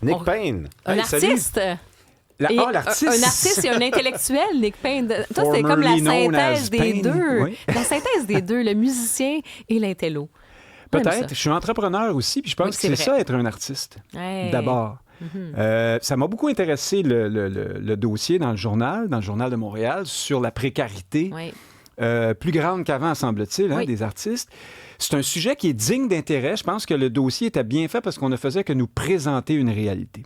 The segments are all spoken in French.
Nick Payne. Un artiste. L'artiste. Un artiste et un intellectuel, Nick Payne. Toi, c'est comme la Formerly known synthèse as des Payne. deux. Oui. La synthèse des deux, le musicien et l'intello. On aime Peut-être. ça. Je suis entrepreneur aussi, puis je pense Oui, que c'est c'est vrai. ça, être un artiste. Hey. D'abord. Ça m'a beaucoup intéressé le dossier dans le Journal de Montréal sur la précarité Oui. plus grande qu'avant, semble-t-il, Oui. des artistes. C'est un sujet qui est digne d'intérêt. Je pense que le dossier était bien fait parce qu'on ne faisait que nous présenter une réalité.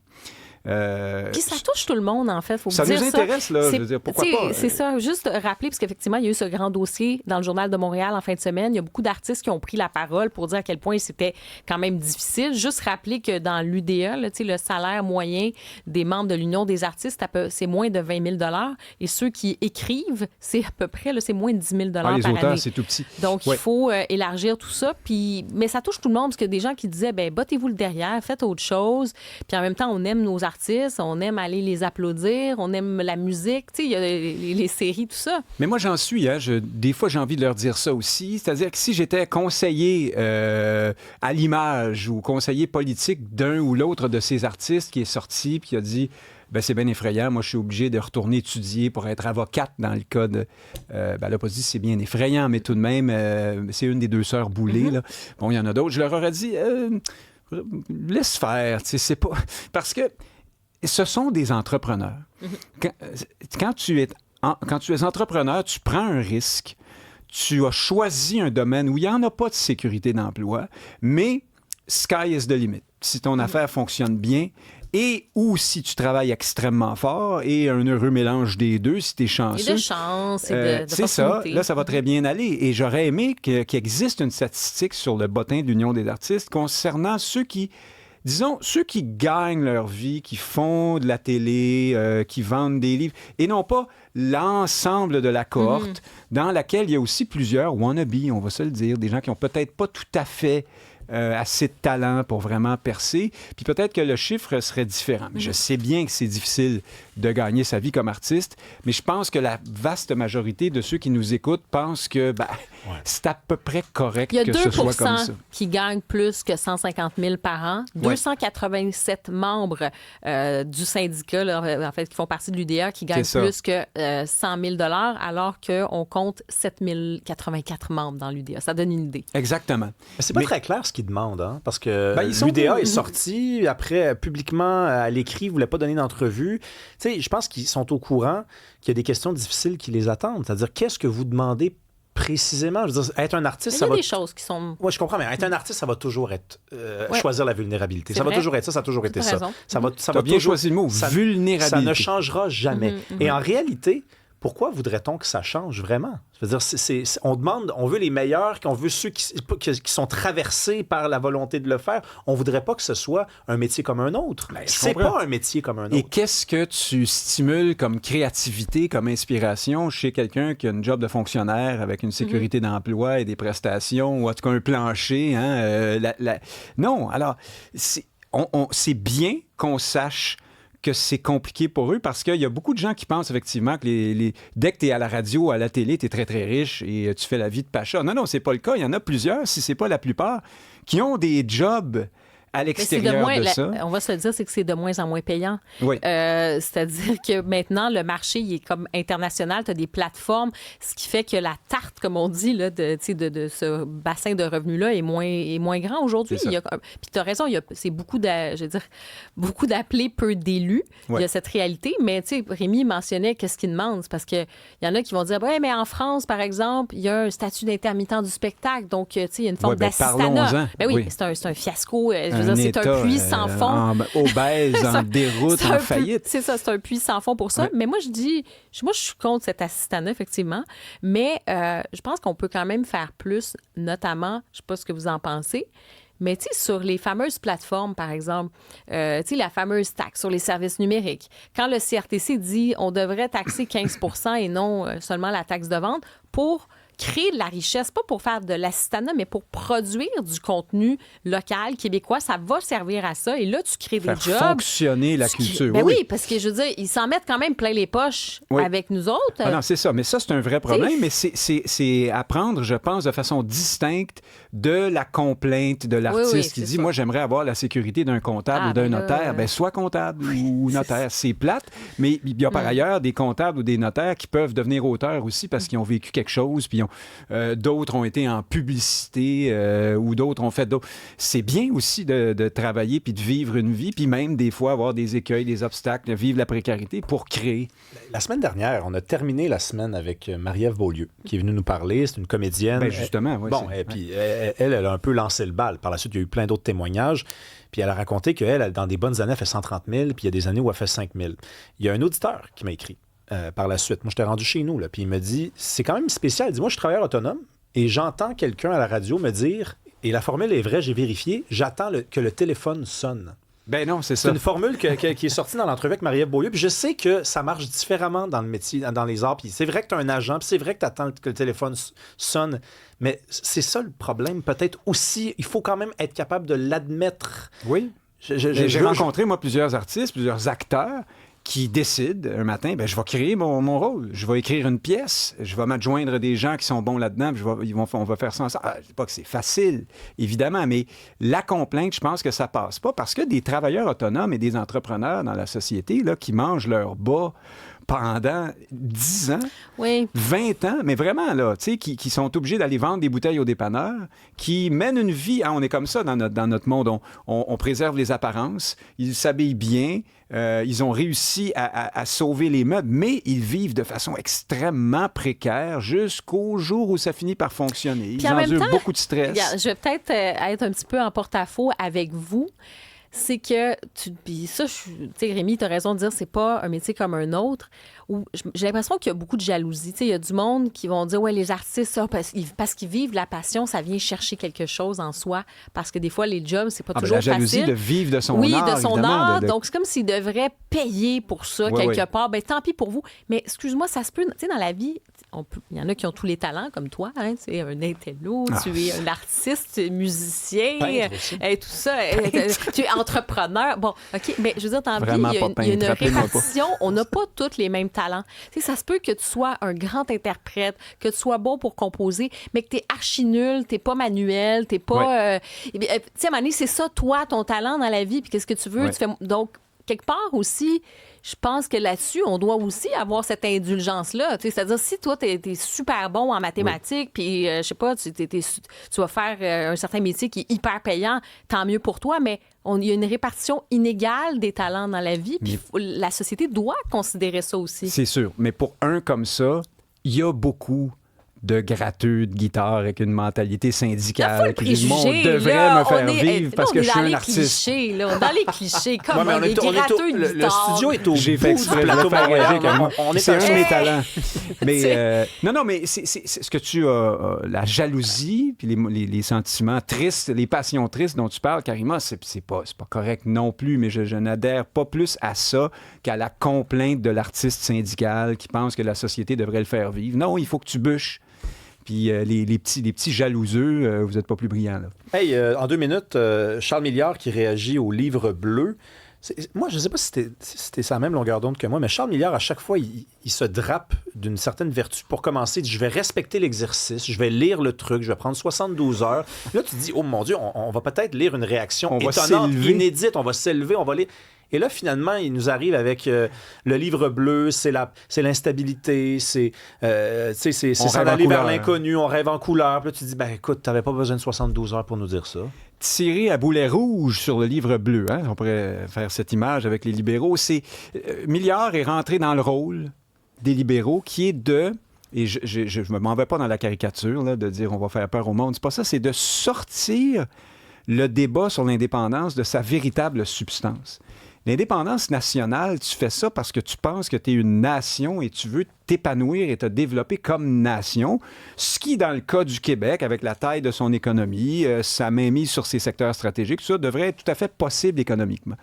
Puis ça touche tout le monde, en fait. Faut Ça vous dire nous intéresse, là. C'est- Je veux dire, pourquoi tu sais, pas? C'est ça. Juste rappeler, parce qu'effectivement, il y a eu ce grand dossier dans le Journal de Montréal en fin de semaine. Il y a beaucoup d'artistes qui ont pris la parole pour dire à quel point c'était quand même difficile. Juste rappeler que dans l'UDA, là, tu sais, le salaire moyen des membres de l'Union des artistes, c'est moins de 20 000 $. Et ceux qui écrivent, c'est à peu près, là, c'est moins de 10 000 $ Les par auteurs, année. c'est tout petit. Donc, Ouais. il faut élargir tout ça. Mais ça touche tout le monde, parce que des gens qui disaient, ben battez-vous le derrière, faites autre chose. Puis en même temps, on aime nos artistes, on aime aller les applaudir, on aime la musique, tu sais, il y a les séries, tout ça. Mais moi, j'en suis. Hein. Des fois, j'ai envie de leur dire ça aussi. C'est-à-dire que si j'étais conseiller à l'image ou conseiller politique d'un ou l'autre de ces artistes qui est sorti puis qui a dit ben, c'est bien effrayant, moi, je suis obligé de retourner étudier pour être avocate dans le cas de... ben, elle n'a pas dit c'est bien effrayant, mais tout de même, c'est une des deux sœurs Boulay. Là. Bon, il y en a d'autres. Je leur aurais dit laisse faire. Tu sais, c'est pas... Parce que ce sont des entrepreneurs. Quand tu es entrepreneur, tu prends un risque. Tu as choisi un domaine où il n'y en a pas de sécurité d'emploi, mais sky is the limit. Si ton affaire fonctionne bien et ou si tu travailles extrêmement fort et un heureux mélange des deux, si tu es chanceux. Et de chance, et de c'est ça. opportunité. Là, ça va très bien aller. Et j'aurais aimé qu'il existe une statistique sur le bottin de l'Union des artistes concernant ceux qui... Disons, ceux qui gagnent leur vie, qui font de la télé, qui vendent des livres, et non pas l'ensemble de la cohorte dans laquelle il y a aussi plusieurs wannabes, on va se le dire, des gens qui n'ont peut-être pas tout à fait assez de talent pour vraiment percer, puis peut-être que le chiffre serait différent. Mais je sais bien que c'est difficile de gagner sa vie comme artiste, mais je pense que la vaste majorité de ceux qui nous écoutent pensent que c'est à peu près correct Il y a que 2 ce soit comme ça. qui gagnent plus que 150 000 par an. 287 membres du syndicat, là, en fait, qui font partie de l'UDA, qui gagnent C'est ça. plus que 100 000 $, alors qu'on compte 7 084 membres dans l'UDA. Ça donne une idée. Exactement. Mais c'est pas Mais- très clair ce qu'ils demandent, hein, parce que Ben, ils sont l'UDA où? est sorti, après, publiquement, à l'écrit, ne voulait pas donner d'entrevue. Tu sais, je pense qu'ils sont au courant qu'il y a des questions difficiles qui les attendent. C'est-à-dire, qu'est-ce que vous demandez précisément? Je veux dire, être un Mais artiste, il y ça a va... des choses qui sont... Oui, je comprends, mais être un artiste, ça va toujours être Ouais. choisir la vulnérabilité. C'est Ça va vrai. toujours être ça, ça a toujours été T'as ça. raison. Ça va, ça Tu as va bien toujours... choisi le mot, ça- vulnérabilité. Ça ne changera jamais. Et en réalité, pourquoi voudrait-on que ça change vraiment? Je veux dire, on veut les meilleurs, on veut ceux qui sont traversés par la volonté de le faire. On voudrait pas que ce soit un métier comme un autre. Ben, je C'est comprends. pas un métier comme un Et autre. qu'est-ce que tu stimules comme créativité, comme inspiration chez quelqu'un qui a une job de fonctionnaire avec une sécurité d'emploi et des prestations, ou en tout cas un plancher? Hein, Non, alors, c'est bien qu'on sache que c'est compliqué pour eux parce qu'il y a beaucoup de gens qui pensent effectivement que dès que tu es à la radio, à la télé, tu es très, très riche et tu fais la vie de pacha. Non, c'est pas le cas. Il y en a plusieurs, si c'est pas la plupart, qui ont des jobs à Mais c'est de l'extérieur moins, de ça. on va se le dire, c'est que c'est de moins en moins payant. Oui. C'est-à-dire que maintenant, le marché, il est comme international. Tu as des plateformes, ce qui fait que la tarte, comme on dit, là, de ce bassin de revenus-là est moins grand aujourd'hui. C'est ça. Puis tu as raison, c'est beaucoup d'appelés, peu d'élus. Ouais. Il y a cette réalité. Mais tu sais, Rémi mentionnait qu'est-ce qu'il demande. C'est parce qu'il y en a qui vont dire, ouais, mais en France, par exemple, il y a un statut d'intermittent du spectacle. Donc, tu sais, il y a une forme Ouais, ben, d'assistanat. parlons-en. Ben oui, Oui. c'est un fiasco. Je veux dire, Un c'est État, un puits sans fond. Obèse, en Ça- déroute, c'est en un faillite. C'est ça, c'est un puits sans fond pour ça. Ouais. Mais moi, je suis contre cet assistanat, effectivement. Mais je pense qu'on peut quand même faire plus, notamment, je ne sais pas ce que vous en pensez, mais tu sais, sur les fameuses plateformes, par exemple, tu sais, la fameuse taxe sur les services numériques. Quand le CRTC dit on devrait taxer 15 % et non seulement la taxe de vente pour créer de la richesse, pas pour faire de l'assistanat, mais pour produire du contenu local, québécois, ça va servir à ça. Et là, tu crées Faire des jobs. fonctionner la culture. Ben oui, parce que je veux dire, ils s'en mettent quand même plein les poches Oui. avec nous autres. Ah non, c'est ça. Mais ça, c'est un vrai problème. Mais c'est à prendre, je pense, de façon distincte de la complainte de l'artiste oui, qui c'est dit, ça. moi, j'aimerais avoir la sécurité d'un comptable ou d'un ben là, notaire. Ben, soit comptable ou notaire. C'est plate, mais il y a par ailleurs des comptables ou des notaires qui peuvent devenir auteurs aussi parce qu'ils ont vécu quelque chose, puis d'autres ont été en publicité ou d'autres ont fait d'autres. C'est bien aussi de travailler puis de vivre une vie, puis même des fois avoir des écueils, des obstacles, vivre la précarité pour créer. La semaine dernière, on a terminé la semaine avec Marie-Ève Beaulieu, qui est venue nous parler. C'est une comédienne. Ben justement, oui. Bon, et puis elle a un peu lancé le bal. Par la suite, il y a eu plein d'autres témoignages. Puis elle a raconté qu'elle, dans des bonnes années, elle fait 130 000, puis il y a des années où elle fait 5 000. Il y a un auditeur qui m'a écrit par la suite. Moi, j'étais rendu chez nous, là, puis il me dit, c'est quand même spécial. Il dit, moi, je suis travailleur autonome et j'entends quelqu'un à la radio me dire, et la formule est vraie, j'ai vérifié, j'attends que le téléphone sonne. Ben non, c'est ça. C'est une formule qui est sortie dans l'entrevue avec Marie-Ève Beaulieu. Puis je sais que ça marche différemment dans le métier, dans les arts. Puis c'est vrai que tu as un agent, puis c'est vrai que tu attends que le téléphone sonne. Mais c'est ça le problème. Peut-être aussi, il faut quand même être capable de l'admettre. Oui. J'ai rencontré, moi, plusieurs artistes, plusieurs acteurs qui décident un matin, ben, je vais créer mon rôle. Je vais écrire une pièce, je vais m'adjoindre des gens qui sont bons là-dedans, puis on va faire ça ensemble. Je ne dis pas que c'est facile, évidemment, mais la complainte, je pense que ça passe pas parce que des travailleurs autonomes et des entrepreneurs dans la société là, qui mangent leur bas pendant 10 ans, Oui. 20 ans, mais vraiment, là, tu sais, qui sont obligés d'aller vendre des bouteilles aux dépanneurs, qui mènent une vie, on est comme ça dans notre monde, on préserve les apparences, ils s'habillent bien, ils ont réussi à sauver les meubles, mais ils vivent de façon extrêmement précaire jusqu'au jour où ça finit par fonctionner. Ils endurent beaucoup de stress. Regarde, je vais peut-être être un petit peu en porte-à-faux avec vous. C'est que, puis ça, tu sais, Rémi, tu as raison de dire, c'est pas un métier comme un autre. Où j'ai l'impression qu'il y a beaucoup de jalousie. Tu sais, il y a du monde qui vont dire, ouais, les artistes, ça, parce qu'ils vivent la passion, ça vient chercher quelque chose en soi. Parce que des fois, les jobs, c'est pas toujours facile. La jalousie de vivre de son art. Oui, de son art. De... Donc, c'est comme s'ils devraient payer pour ça quelque part. Ben, tant pis pour vous. Mais excuse-moi, ça se peut, tu sais, dans la vie, il y en a qui ont tous les talents, comme toi. Hein, tu es un intello, tu es un artiste, musicien, et tout ça. Tu es entrepreneur. Bon, OK, mais je veux dire, dans la vie, il y a une répartition. On n'a pas tous les mêmes talents. Tu sais, ça se peut que tu sois un grand interprète, que tu sois bon pour composer, mais que tu es archi nul, tu n'es pas manuel, tu n'es pas... tu sais, à un moment donné, c'est ça, toi, ton talent dans la vie, puis qu'est-ce que tu veux? Tu fais... Donc, quelque part aussi... Je pense que là-dessus, on doit aussi avoir cette indulgence-là. C'est-à-dire, si toi, tu es super bon en mathématiques, puis, je sais pas, tu vas faire un certain métier qui est hyper payant, tant mieux pour toi, mais il y a une répartition inégale des talents dans la vie, puis la société doit considérer ça aussi. C'est sûr, mais pour un comme ça, il y a beaucoup de gratteux de guitare avec une mentalité syndicale qui dit, on devrait me faire vivre parce que je suis un artiste. On est dans les clichés, comme les gratteux de guitare. Le studio est au J'ai fait exprès de le faire voyager. C'est un de mes talents. Mais non, mais c'est ce que tu as, la jalousie, puis les sentiments tristes, les passions tristes dont tu parles, Karima, c'est pas correct non plus, mais je n'adhère pas plus à ça qu'à la complainte de l'artiste syndical qui pense que la société devrait le faire vivre. Non, il faut que tu bûches. Puis les petits jalouseux, vous n'êtes pas plus brillants, là. Hey, en 2 minutes, Charles Milliard qui réagit au livre bleu. Moi, je ne sais pas si c'était sa même longueur d'onde que moi, mais Charles Milliard, à chaque fois, il se drape d'une certaine vertu. Pour commencer, il dit, je vais respecter l'exercice, je vais lire le truc, je vais prendre 72 heures. Là, tu te dis, oh mon Dieu, on va peut-être lire une réaction étonnante, inédite, on va s'élever, on va lire... Et là, finalement, il nous arrive avec le livre bleu, c'est l'instabilité, c'est s'en aller vers l'inconnu, on rêve en couleur. Puis là, tu te dis, ben écoute, t'avais pas besoin de 72 heures pour nous dire ça. Tiré à boulet rouge sur le livre bleu, hein? On pourrait faire cette image avec les libéraux. Milliard est rentré dans le rôle des libéraux qui est de... Et je ne m'en vais pas dans la caricature là, de dire on va faire peur au monde. C'est pas ça, c'est de sortir le débat sur l'indépendance de sa véritable substance. L'indépendance nationale, tu fais ça parce que tu penses que tu es une nation et tu veux t'épanouir et te développer comme nation, ce qui, dans le cas du Québec, avec la taille de son économie, sa mainmise sur ses secteurs stratégiques, tout ça devrait être tout à fait possible économiquement.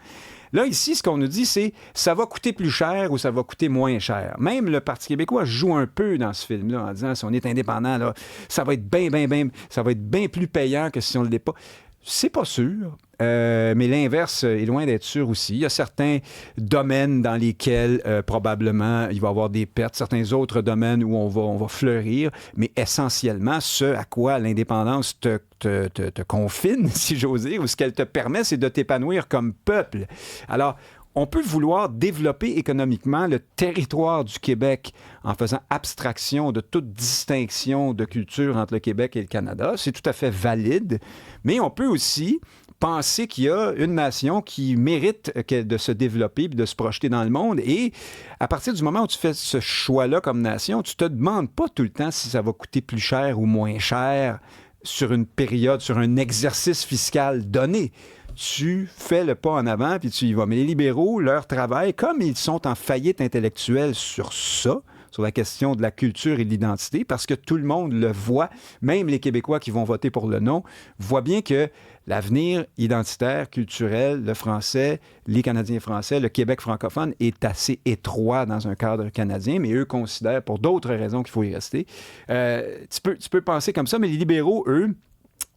Là, ici, ce qu'on nous dit, c'est ça va coûter plus cher ou ça va coûter moins cher. Même le Parti québécois joue un peu dans ce film-là en disant si on est indépendant, là, ça va être bien plus payant que si on ne l'est pas. C'est pas sûr, mais l'inverse est loin d'être sûr aussi. Il y a certains domaines dans lesquels probablement il va y avoir des pertes, certains autres domaines où on va fleurir, mais essentiellement, ce à quoi l'indépendance te confine, si j'ose dire, ou ce qu'elle te permet, c'est de t'épanouir comme peuple. Alors, on peut vouloir développer économiquement le territoire du Québec en faisant abstraction de toute distinction de culture entre le Québec et le Canada. C'est tout à fait valide. Mais on peut aussi penser qu'il y a une nation qui mérite de se développer et de se projeter dans le monde. Et à partir du moment où tu fais ce choix-là comme nation, tu ne te demandes pas tout le temps si ça va coûter plus cher ou moins cher sur une période, sur un exercice fiscal donné. Tu fais le pas en avant, puis tu y vas. Mais les libéraux, leur travail, comme ils sont en faillite intellectuelle sur ça, sur la question de la culture et de l'identité, parce que tout le monde le voit, même les Québécois qui vont voter pour le non, voient bien que l'avenir identitaire, culturel, le français, les Canadiens français, le Québec francophone est assez étroit dans un cadre canadien, mais eux considèrent, pour d'autres raisons, qu'il faut y rester. Tu peux penser comme ça, mais les libéraux, eux,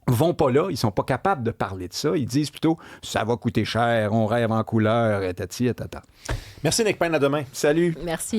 vont pas là, ils sont pas capables de parler de ça. Ils disent plutôt « ça va coûter cher, on rêve en couleur, tati, tata ». Merci Nick Payne, à demain. Salut. Merci.